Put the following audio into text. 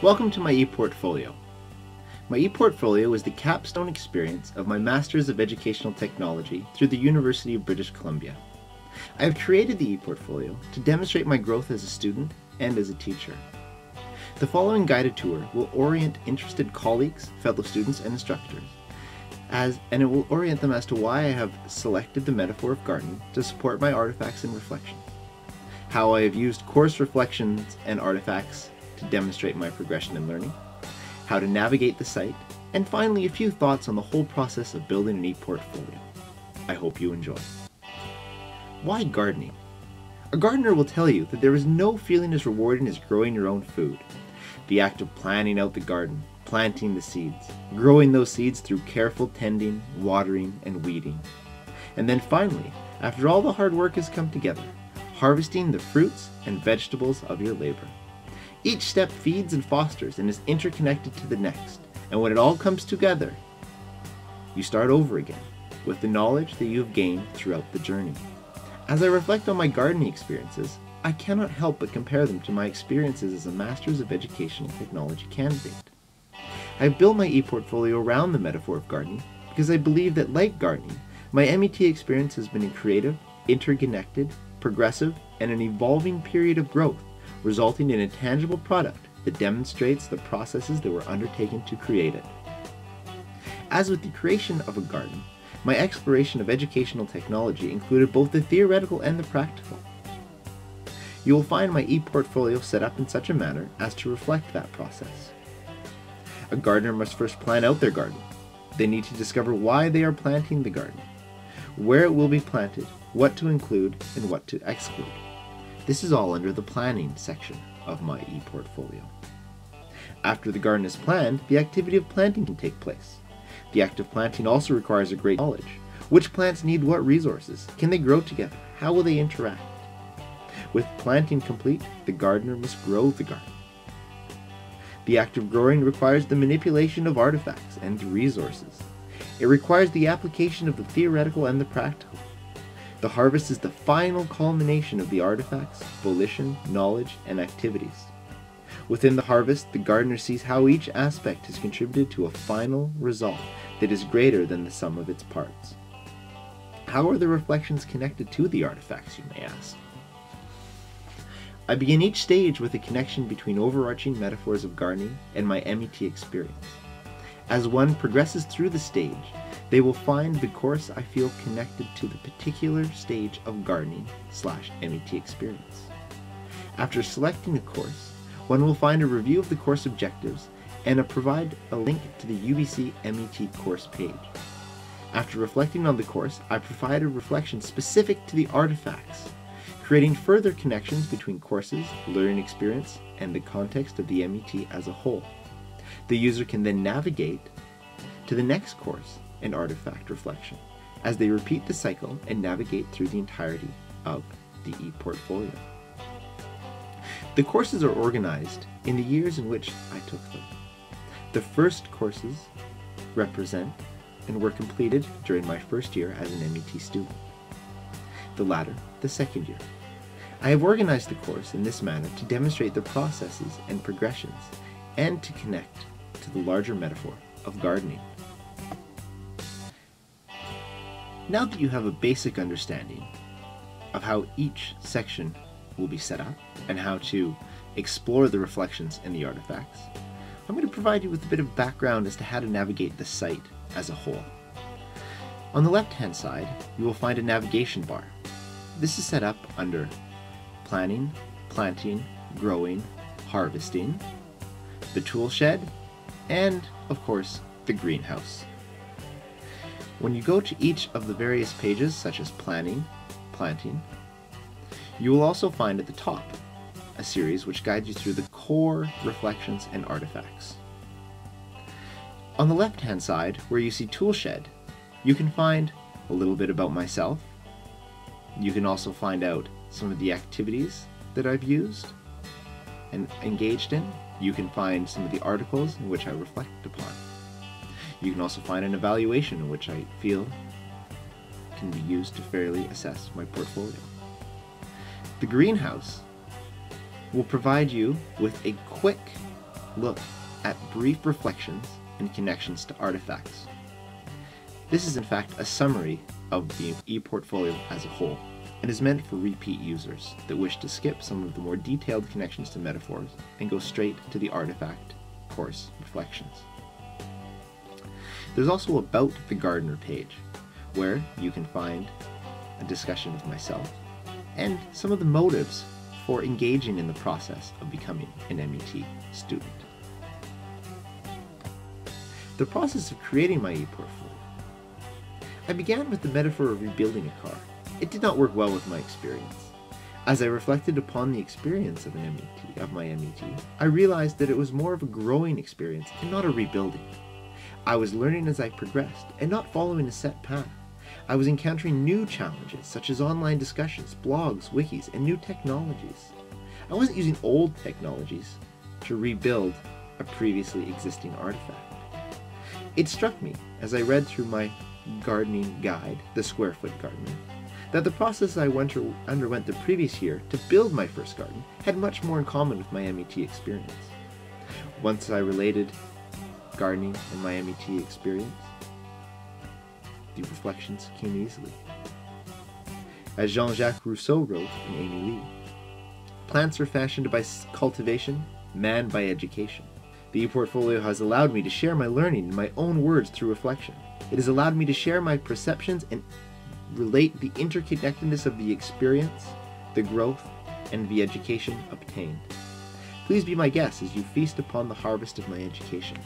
Welcome to my ePortfolio. My ePortfolio is the capstone experience of my Masters of Educational Technology through the University of British Columbia. I have created the ePortfolio to demonstrate my growth as a student and as a teacher. The following guided tour will orient interested colleagues, fellow students, and instructors, and it will orient them as to why I have selected the metaphor of gardening to support my artifacts and reflections, how I have used course reflections and artifacts to demonstrate my progression in learning, how to navigate the site, and finally a few thoughts on the whole process of building an ePortfolio. I hope you enjoy. Why gardening? A gardener will tell you that there is no feeling as rewarding as growing your own food. The act of planning out the garden, planting the seeds, growing those seeds through careful tending, watering, and weeding. And then finally, after all the hard work has come together, harvesting the fruits and vegetables of your labor. Each step feeds and fosters and is interconnected to the next, and when it all comes together, you start over again with the knowledge that you have gained throughout the journey. As I reflect on my gardening experiences, I cannot help but compare them to my experiences as a Masters of Educational Technology candidate. I have built my ePortfolio around the metaphor of gardening because I believe that, like gardening, my MET experience has been a creative, interconnected, progressive, and an evolving period of growth, resulting in a tangible product that demonstrates the processes that were undertaken to create it. As with the creation of a garden, my exploration of educational technology included both the theoretical and the practical. You will find my ePortfolio set up in such a manner as to reflect that process. A gardener must first plan out their garden. They need to discover why they are planting the garden, where it will be planted, what to include, and what to exclude. This is all under the planning section of my ePortfolio. After the garden is planned, the activity of planting can take place. The act of planting also requires a great knowledge. Which plants need what resources? Can they grow together? How will they interact? With planting complete, the gardener must grow the garden. The act of growing requires the manipulation of artifacts and resources. It requires the application of the theoretical and the practical. The harvest is the final culmination of the artifacts, volition, knowledge, and activities. Within the harvest, the gardener sees how each aspect has contributed to a final result that is greater than the sum of its parts. How are the reflections connected to the artifacts, you may ask? I begin each stage with a connection between overarching metaphors of gardening and my MET experience. As one progresses through the stage, they will find the course I feel connected to the particular stage of gardening/MET experience. After selecting a course, one will find a review of the course objectives and provide a link to the UBC MET course page. After reflecting on the course, I provide a reflection specific to the artifacts, creating further connections between courses, learning experience, and the context of the MET as a whole. The user can then navigate to the next course and artifact reflection as they repeat the cycle and navigate through the entirety of the ePortfolio. The courses are organized in the years in which I took them. The first courses represent and were completed during my first year as an MET student. The latter, the second year. I have organized the course in this manner to demonstrate the processes and progressions and to connect to the larger metaphor of gardening. Now that you have a basic understanding of how each section will be set up and how to explore the reflections and the artifacts, I'm going to provide you with a bit of background as to how to navigate the site as a whole. On the left-hand side, you will find a navigation bar. This is set up under planning, planting, growing, harvesting, the tool shed, and, of course, the greenhouse. When you go to each of the various pages, such as planning, planting, you will also find at the top a series which guides you through the core reflections and artifacts. On the left-hand side, where you see tool shed, you can find a little bit about myself. You can also find out some of the activities that I've used and engaged in. You can find some of the articles in which I reflect upon. You can also find an evaluation in which I feel can be used to fairly assess my portfolio. The greenhouse will provide you with a quick look at brief reflections and connections to artifacts. This is in fact a summary of the ePortfolio as a whole, and is meant for repeat users that wish to skip some of the more detailed connections to metaphors and go straight to the artifact course reflections. There's also About the Gardener page, where you can find a discussion of myself and some of the motives for engaging in the process of becoming an MET student. The process of creating my ePortfolio. I began with the metaphor of rebuilding a car. It did not work well with my experience. As I reflected upon the experience of my MET, I realized that it was more of a growing experience and not a rebuilding. I was learning as I progressed and not following a set path. I was encountering new challenges such as online discussions, blogs, wikis, and new technologies. I wasn't using old technologies to rebuild a previously existing artifact. It struck me as I read through my gardening guide, The Square Foot Gardener, that the process I underwent the previous year to build my first garden had much more in common with my MET experience. Once I related gardening and my MET experience, the reflections came easily. As Jean-Jacques Rousseau wrote in Amy Lee, plants are fashioned by cultivation, man by education. The ePortfolio has allowed me to share my learning in my own words through reflection. It has allowed me to share my perceptions and relate the interconnectedness of the experience, the growth, and the education obtained. Please be my guest as you feast upon the harvest of my education.